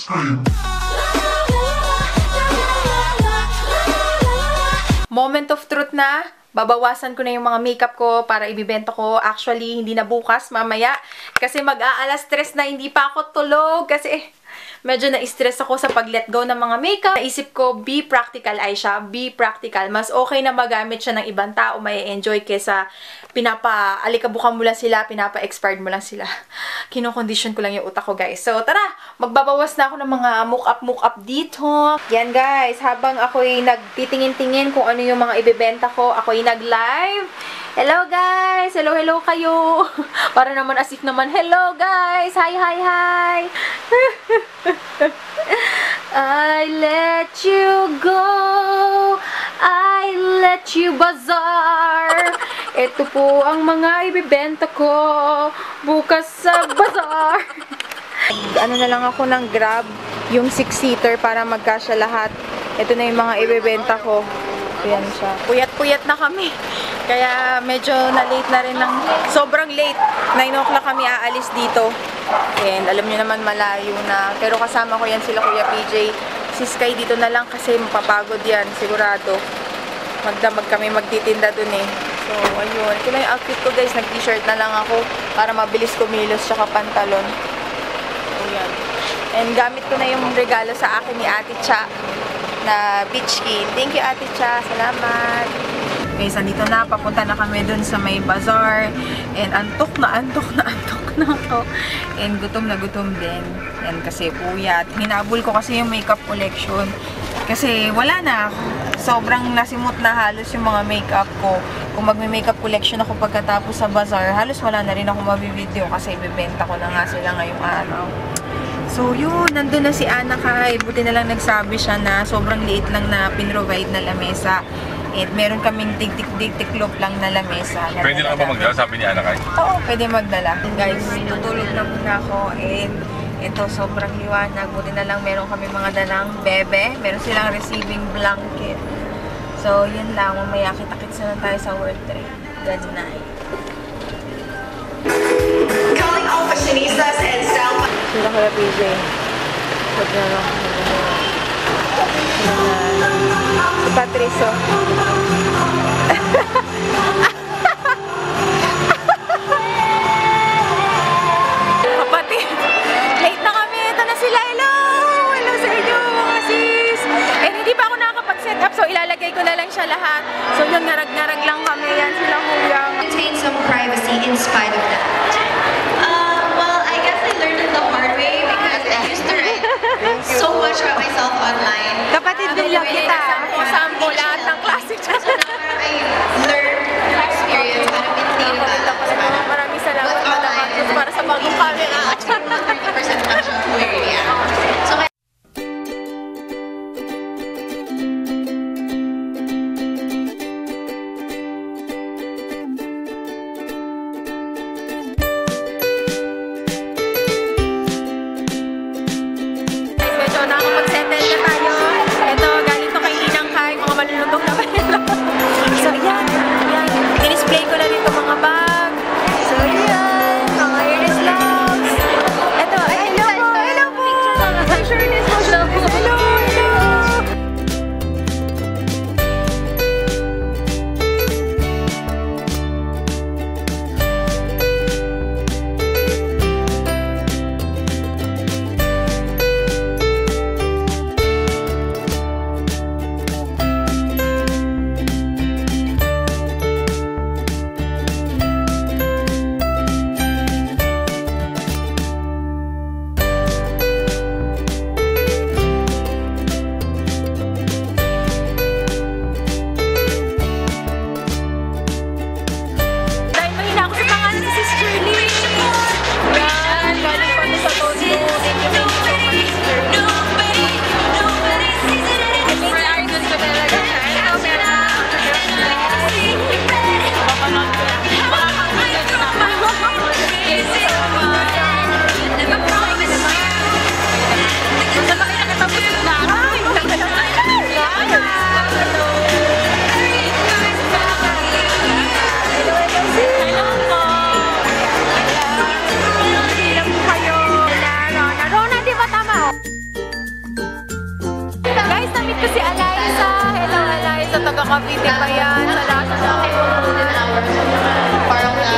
Moment of truth na. Babawasan ko na yung mga makeup ko para ibibenta ko. Actually, hindi na bukas, mamaya. Kasi mag-aalas 3 na, hindi pa ako tulog. Kasi medyo na-stress ako sa pag-let go ng mga makeup. Naisip ko, be practical, Aisha. Be practical. Mas okay na magamit siya ng ibang tao. May enjoy kesa pinapa-alikabukan mo lang sila, pinapa-expired mo lang sila. Kinokondisyon ko lang yung utak ko, guys. So, tara! Magbabawas na ako ng mga mock-up dito. Yan, guys. Habang ako'y nagtitingin-tingin kung ano yung mga ibebenta ko, ako'y nag-live. Hello, guys! Hello, hello kayo! Para naman as if naman, hello, guys! Hi, hi, hi! I let you go, I let you bazaar. Ito po ang mga ibibenta ko bukas sa bazaar. Ano na lang ako ng Grab, yung 6-seater para magkasya lahat. Ito na yung mga ibibenta ko. Ayan siya. Puyat-puyat na kami. Kaya medyo na-late na rin ng sobrang late. 9 o'clock kami aalis dito. And alam nyo naman malayo na. Pero kasama ko yan sila Kuya PJ. Si Sky dito na lang kasi mapapagod yan. Sigurado. Magdamag kami magtitinda dun eh. So ayun. Ito lang yung outfit ko guys. Nag-t-shirt na lang ako para mabilis kumilos tsaka pantalon. So yan. And gamit ko na yung regalo sa akin ni Ate Cha na beach key. Thank you Ate Cha. Salamat. Guys, andito na. Papunta na kami dun sa may bazaar. And antok na ako. And gutom na gutom din. And kasi puyat. Hinabol ko kasi yung makeup collection. Kasi wala na. Sobrang nasimot na halos yung mga makeup ko. Kung magme-makeup collection ako pagkatapos sa bazaar, halos wala na rin ako mabibideo kasi ibibenta ko na nga sila ngayong araw. So yun, nandun na si Ana Kai. Buti na lang nagsabi siya na sobrang liit lang na pinrovide na lamesa. At meron kaming tiklop lang na lamesa. Pwede lang ba magdala, sabi ni Ana Kai? Oo, pwede magdala. Guys, tutulog na muna ako. And ito, sobrang liwanag. Buti na lang meron kami mga dalang bebe. Meron silang receiving blanket. So, yun lang. Mamaya kita-kits na lang tayo sa World Trade. Good night. Calling all fashionistas and style. Sila ko na PJ. Huwag na lang. Si Patricio. Kapatid, late na kami. Ito na sila. Hello! Hello sa inyo mga sis. And hindi pa ako nakakapag-set up. So ilalagay ko na lang siya lahat. So yung ngarag-ngarag lang kami. Yan sila kuyang. Maintain some privacy in spite of that. Well, I guess I learned it the hard way because I used to write so much about myself online. Kapatid din lang kita. Sampo lahat ng klase. So now I learned through experience how to maintain that. Maraming salamat para sa bagong camera. 30% much of who I really am. So medyo nakakapag-settle na tayo. Ito, galing to kay Ninang Kai, mga malulutong na pala. So, yan. I-display ko lang dito mga bag. So, yan. Mga iris logs. Ito, ay, hello po. Hello po. Ay, shirtless po. Hello, hello. Magkakapiti pa yan sa lasa sa akin. Parang Pretty.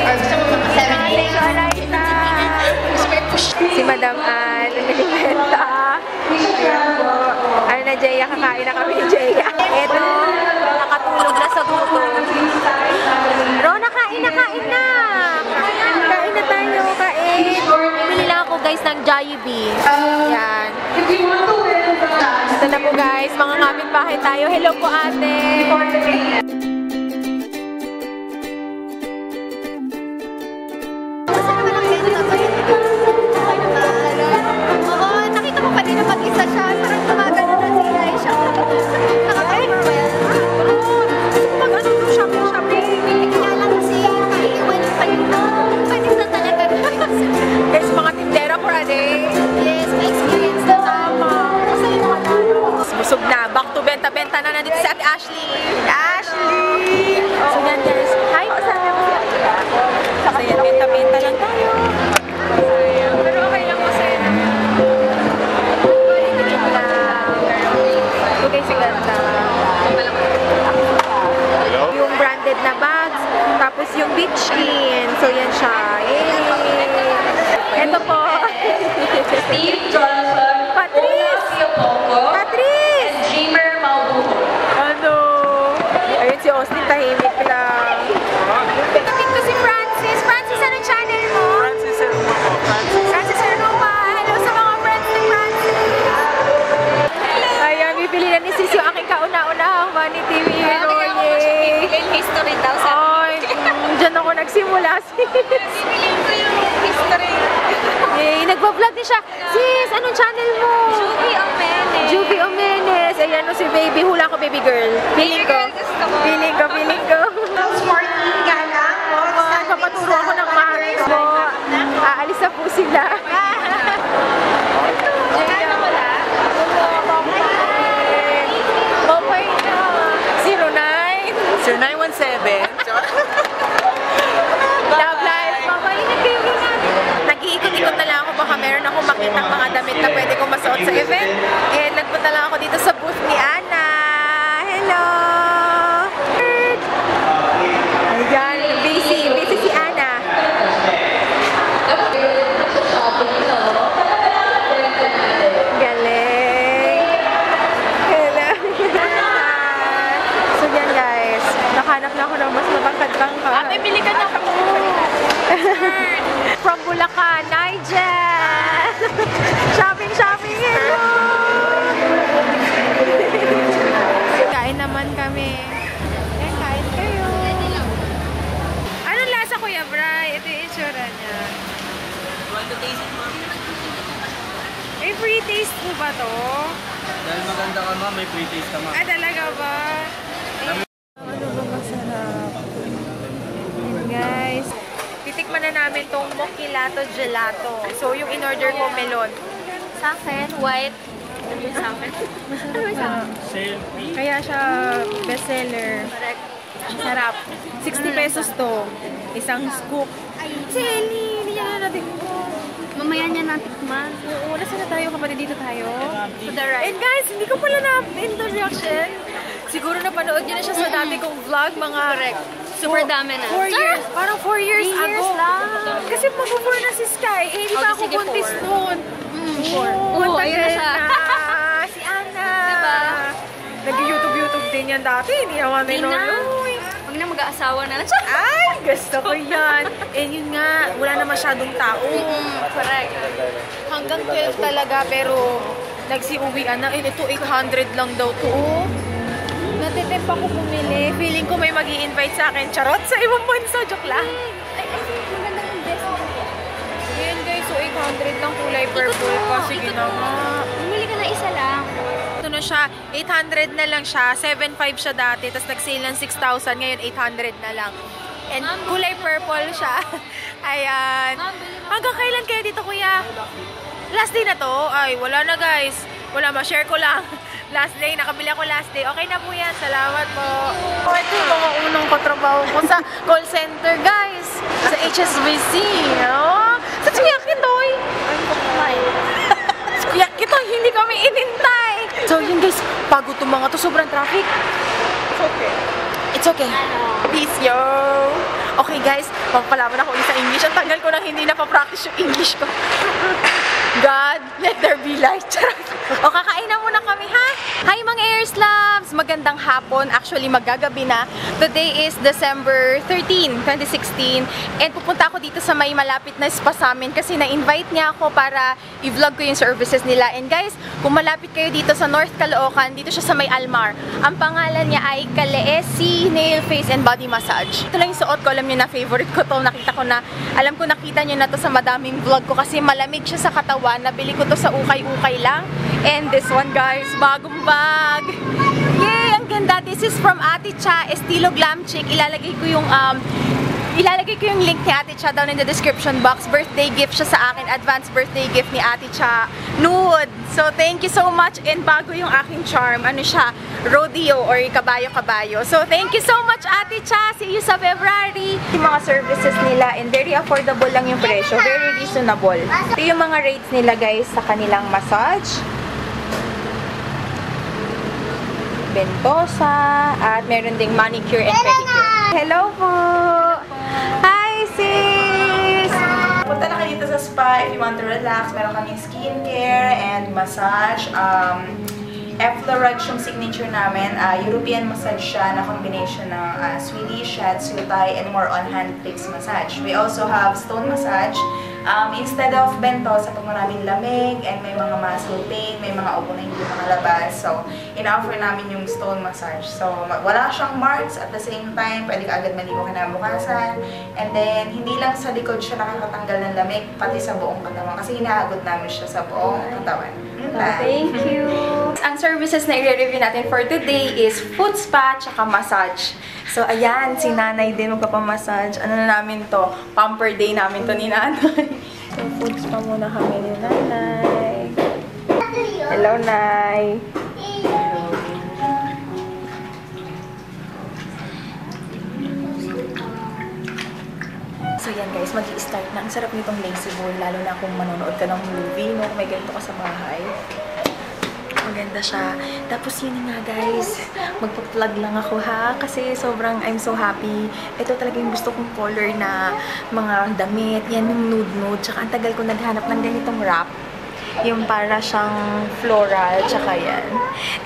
or gusto mo mga 7 days. Gusto mo i-push. Si Madam Ann, nagbibenta. Ayan po. Ano na, Jaya? Kakain na kami ni Jaya. Ito, nakatulog na sa gutom. Rona, kain na, kain na! Kain na tayo, kain. Bumili lang ako, guys, ng Jollibee. Yan. Ito na po, guys. Mga kapitbahay tayo. Hello po, ate. Oo, nakita ko kanina mag-isa siya. Parang gumagano na si Aisha. Nakaka-overwhelm. Mag-ano to, shopping. Kaya lang kasi iiwan yung kanina. Panis na talaga. Guys, mga tindera for a day. Yes, may experience na tama. Kasi yung mga Busog na. Back to benta-benta na nandito si Ate Ashley. Ashley! So yan, guys. Hi, kasama mo si Ate. So yan, benta-benta lang tayo. Pero okay lang kasi. Balik lang. So guys, ganda. Yung branded na bags. Tapos yung beachkin. So yan siya. Yay! Ito po. Steve Johnson, Patrice! Pongo, Patrice! and Dreamer Maubuho. Ano? Ayun si Austin, tahimik lang. Kapit ko si Francis. Francis, anong channel mo? Francis Aruma. Hello sa mga friends ni Francis. Ayan, bibili na ni Sis yung aking kauna-unahang Money TV hero. Yay! history daw Ay, dyan ako nagsimula, Sis. Bibilin ko yung history. Yay, nagpa-vlog din siya. Sis, anong channel mo? Juby Omenes. Juby Omenes. Ayan o si baby. Hula ko, baby girl. Feeling ko. gusto mo. Feeling ko, feeling ko. Smarty nga lang. Papaturo ako ng Maris mo. Aalis na po sila. Kano mo na? Okay na. 09. 0917. Love life. Mamainit kayo rin. Nag-iikot-ikot na lang ako. Baka meron akong makitang mga damit na pwede kong masuot sa event. And nagpunta lang ako dito sa booth ni Ana. Hello! Ayan, busy si Ana. Galing. Hello. So yan guys, nakahanap na ako ng mas mabangkad-bangkad. Ate, bili ka na ako. From Bulacan, Nigel! Shopping! Hello! Kain naman kami. Ayan, kain kayo. Anong lasa, Kuya Bray? Ito yung itsura niya. May free taste po ba to? Dahil maganda ka ma, may free taste ka ma. Ay, talaga ba? Ano ba masarap? Ayan guys. Titikman na namin tong Mochilato Gelato. So, yung in-order ko, melon. Sa akin, white. Ano yung sa akin? Kaya siya bestseller. Correct. Sarap. 60 pesos to. Isang scoop. Selly! Hindi niya na natikman. Mamaya niya natikman. Oo, nasa na tayo kapatid? Dito tayo. To the right. And guys, hindi ko pala na-introduction. Siguro napanood niyo na siya sa dati kong vlog, mga Super dami na. 4 years. Parang 4 years 3 years ago. lang. Kasi mag-4 na si Sky. Eh, di ba Okay, ako sige, buntis 4. noon? 4. Oo, ayun na siya. Si Ana. Diba? Nag-YouTube din yan dati. Hindi naman Hindi na. tinuloy. Huwag na mag-aasawa na. Ay, gusto ko yan. And yun nga, wala na masyadong tao. Correct. Hanggang 12 talaga, pero nagsiuwian na. And ito, 800 lang daw to. Natitemp ako bumili. Feeling ko may mag-i-invite sa akin. Charot, sa ibang bansa. Joke lang. Magandang investment. Ayan guys, so 800 lang kulay purple pa. Sige na nga. Bumili ka na isa lang. Ito na siya, 800 na lang siya. 7,500 siya dati. Tapos nag-sale ng 6,000. Ngayon, 800 na lang. And kulay purple siya. Ayan. Hanggang kailan kaya dito, kuya? Last day na to? Ay, wala na guys. Wala, ma-share ko lang. Last day, nakabili ako last day. Okay na po yan. Salamat po. Ito yung mga unang katrabaho ko sa call center, guys. Sa HSBC. Oh. Sa Kuya Kitoy. Sa Kuya Kitoy, hindi kami inintay. So yun guys, Pagod tong mga to, sobrang traffic. It's okay. Peace, yo! Okay guys, magpalaman ako ulit sa English. Ang tagal ko nang hindi napapractice yung English ko. God, let there be light. O, kakain na muna kami, ha? Hi mga Airs Loves! Magandang hapon. Actually, magagabi na. Today is December 13, 2016. And pupunta ako dito sa may malapit na spa sa amin kasi na-invite niya ako para i-vlog ko yung services nila. And guys, kung malapit kayo dito sa North Caloocan, dito siya sa may Almar. Ang pangalan niya ay Kaleesi Nail, Face and Body Massage. Ito lang yung suot ko. Alam niyo na, favorite ko to. Nakita ko na, alam ko nakita niyo na to sa madaming vlog ko kasi malamig siya sa katawan. Nabili ko to sa ukay-ukay lang. And this one guys, bagong bag. Yay! Ang ganda. This is from Ate Cha, Estilo Glam Chick. Ilalagay ko yung link ni Ate Cha down in the description box. Birthday gift siya sa akin. Advance birthday gift ni Ate Cha. Nude. So, thank you so much. And bago yung aking charm. Ano siya? Rodeo or kabayo-kabayo. So, thank you so much, Ate Cha. See you sa February. Yung mga services nila and very affordable lang yung presyo. Very reasonable. Ito yung mga rates nila guys sa kanilang massage. Bentosa. At meron ding manicure and pedicure. Hello po! Hi, sis! Punta na kayo dito sa spa if you want to relax. Meron kaming skincare and massage. F-Lorage yung signature namin. European massage siya na combination ng Swedish, Shiatsu, Thai, and more on hand-fixed massage. We also have stone massage. Instead of bentosa, pag maraming lamig and may mga muscle pain, may mga upo na hindi makalabas. So, in-offer namin yung stone massage. So, wala siyang marks at the same time, pwede ka agad maligo kinabukasan. And then, hindi lang sa likod siya nakakatanggal ng lamig, pati sa buong katawan. Kasi hinahagot namin siya sa buong katawan. Thank you! Ang services na i-review natin for today is foot spa tsaka massage. So, ayan, si Nanay din magpapamassage. Ano na namin to? Pamper day namin to ni Nanay. So, foot spa muna kami ni Nanay. Hello, Nay! So yan guys, mag-i-start na. Ang sarap nitong lazy boy, lalo na kung manonood ka ng movie, no? May ganito ka sa bahay. Maganda siya. Tapos yun nga guys, magpa-plug lang ako ha, kasi sobrang I'm so happy. Ito talaga yung gusto kong color na mga damit. Yan yung nude-nude. Tsaka ang tagal ko naghanap ng ganitong wrap. Yung para siyang floral, tsaka yan.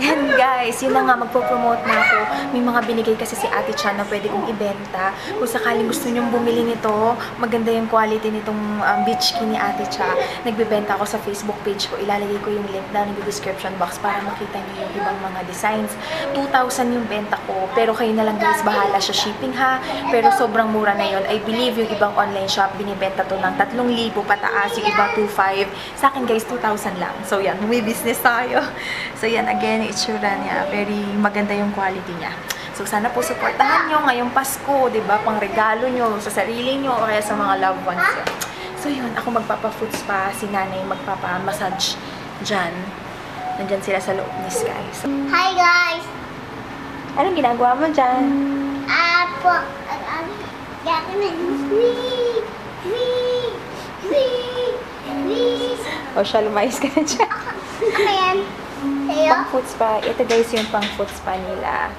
And guys, yun na nga, magpo-promote na ako. May mga binigay kasi si Ate Cha na pwede kong ibenta. Kung sakaling gusto nyong bumili nito, maganda yung quality nitong beach key ni Ate Cha. Nagbebenta ako sa Facebook page ko. Ilalagay ko yung link down in the description box para makita niyo yung ibang mga designs. 2,000 yung benta ko. Pero kayo na lang guys, bahala sa shipping ha. Pero sobrang mura na yun. I believe yung ibang online shop, binibenta to ng 3,000 pataas. Yung iba 2,500. Sa akin guys, 2,000 lang. So yan, may business tayo. So yan, again, itsura niya. Very maganda yung quality niya. So sana po supportahan nyo ngayong Pasko, diba? Pang regalo nyo sa sarili nyo o kaya sa mga loved ones nyo. So yun, ako magpapa-foot spa, si Nanay magpapa-massage dyan. Nandyan sila sa loob ni Sky. So, Hi guys! anong ginagawa mo dyan? O siya, lumayos ka na dyan. Ano yan? Sa'yo? Pang foot spa. Ito guys yung pang foot spa nila.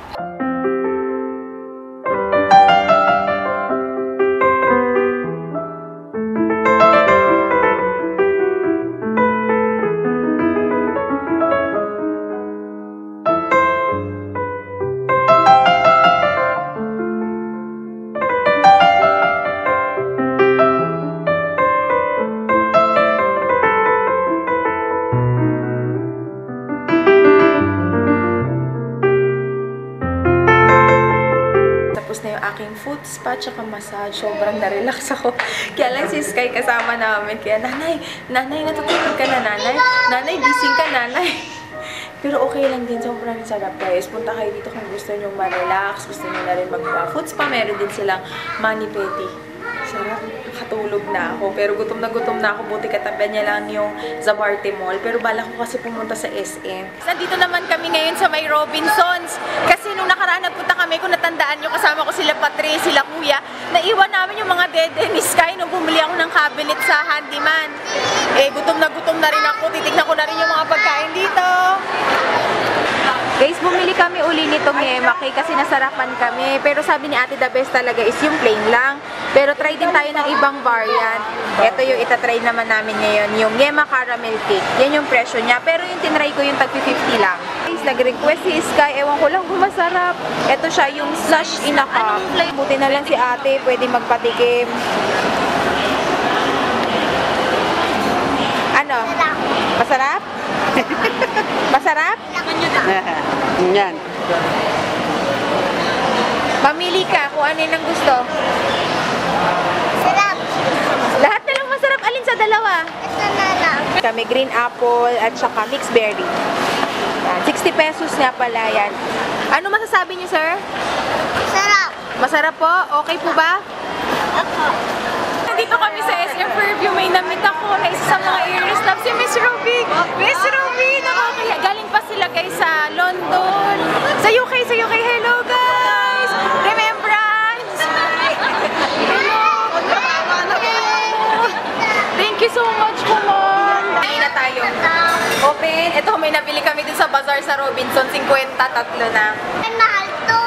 Aking foot spa tsaka massage. Sobrang na-relax ako. Kaya lang si Sky kasama namin. Kaya, Nanay, natutulog ka na, Nanay. Nanay, gising ka, Nanay. Pero okay lang din. Sobrang sarap guys. Punta kayo dito kung gusto nyo ma-relax. Gusto nyo na rin mag-foot spa. Meron din silang mani-pedi. Sarap. Nakatulog na ako. Pero gutom na ako. Buti katabi niya lang yung Zabarte Mall. Pero bala ko kasi pumunta sa SM. Nandito naman kami ngayon sa may Robinsons. Kasi nung nakaraan nagpunta kami, kung natandaan nyo, kasama ko sila Patri, sila Kuya. Naiwan namin yung mga dede ni Sky nung bumili ako ng cabinet sa Handyman. Eh, gutom na rin ako. Titignan ko na rin yung mga pagkain dito. bumili kami uli nitong Yema cake kasi nasarapan kami. Pero sabi ni Ate the best talaga is yung plain lang. Pero try din tayo ng ibang variant. Ito yung itatry naman namin ngayon, yung Yema caramel cake. Yan yung presyo niya. Pero yung tinry ko yung tag 50 lang. Guys, nag-request si Sky. Ewan ko lang kung masarap. Ito siya yung slush in a cup. Buti na lang si Ate, pwede magpatikim. Ano? Masarap? Masarap? Yan. Mamili ka kung ano yung gusto. Sarap. Lahat na lang masarap. Alin sa dalawa? Ito na lang. Kami green apple at saka mixed berry. Yan, 60 pesos nga pala yan. Ano masasabi niyo, sir? Sarap. Masarap po? Okay po ba? Nandito kami sa SM Fairview. May namit ako na isa sa mga earrings love si Miss Ruby. Miss Ruby! Nakakaya. Galing pa sila guys sa London. Sa UK. Hello guys! Remembrance! Hello! Thank you so much po, ma'am. Kain na tayo. Open. Ito, may nabili kami dun sa bazaar sa Robinson. 50, tatlo na. Ay, mahal to.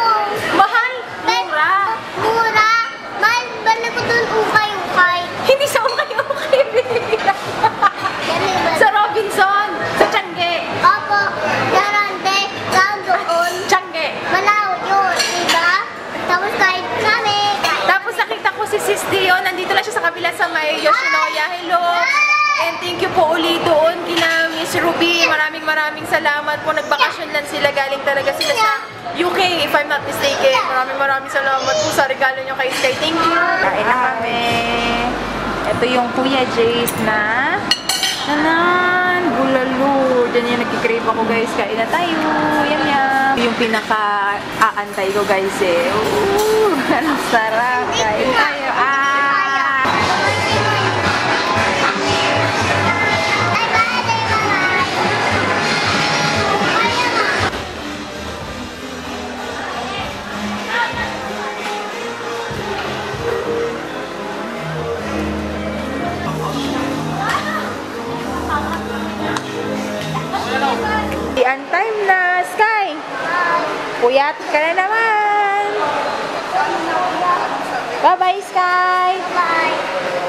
Mahal! Mura! Mura. Mahal. Balik ko dun ukay-ukay. Hindi sa ukay-ukay, binibila. Sa Robinson! Sa Tiangge! Opo. Garante. Round doon. Tiangge! Malaw yun. Diba? Tapos kahit kami. Tapos nakita ko si Sis Dio, nandito lang siya sa kabila sa may Yoshinoya. Hello! And thank you po uli doon kina Miss Ruby. Maraming salamat po. Nagbakasyon lang sila. Galing talaga sila sa UK, if I'm not mistaken. Maraming salamat po sa regalo nyo kay Sky. Thank you! Kain na kami. Ito yung Kuya Jace na bulalo. Diyan yung nagkikrave ako guys. Kain na tayo. Yum. Yung pinaka-aantay ko guys eh. Ooh, ang sarap. Kain tayo. Ang time na, Sky. Puyat ka na naman. Bye-bye, Sky. Bye.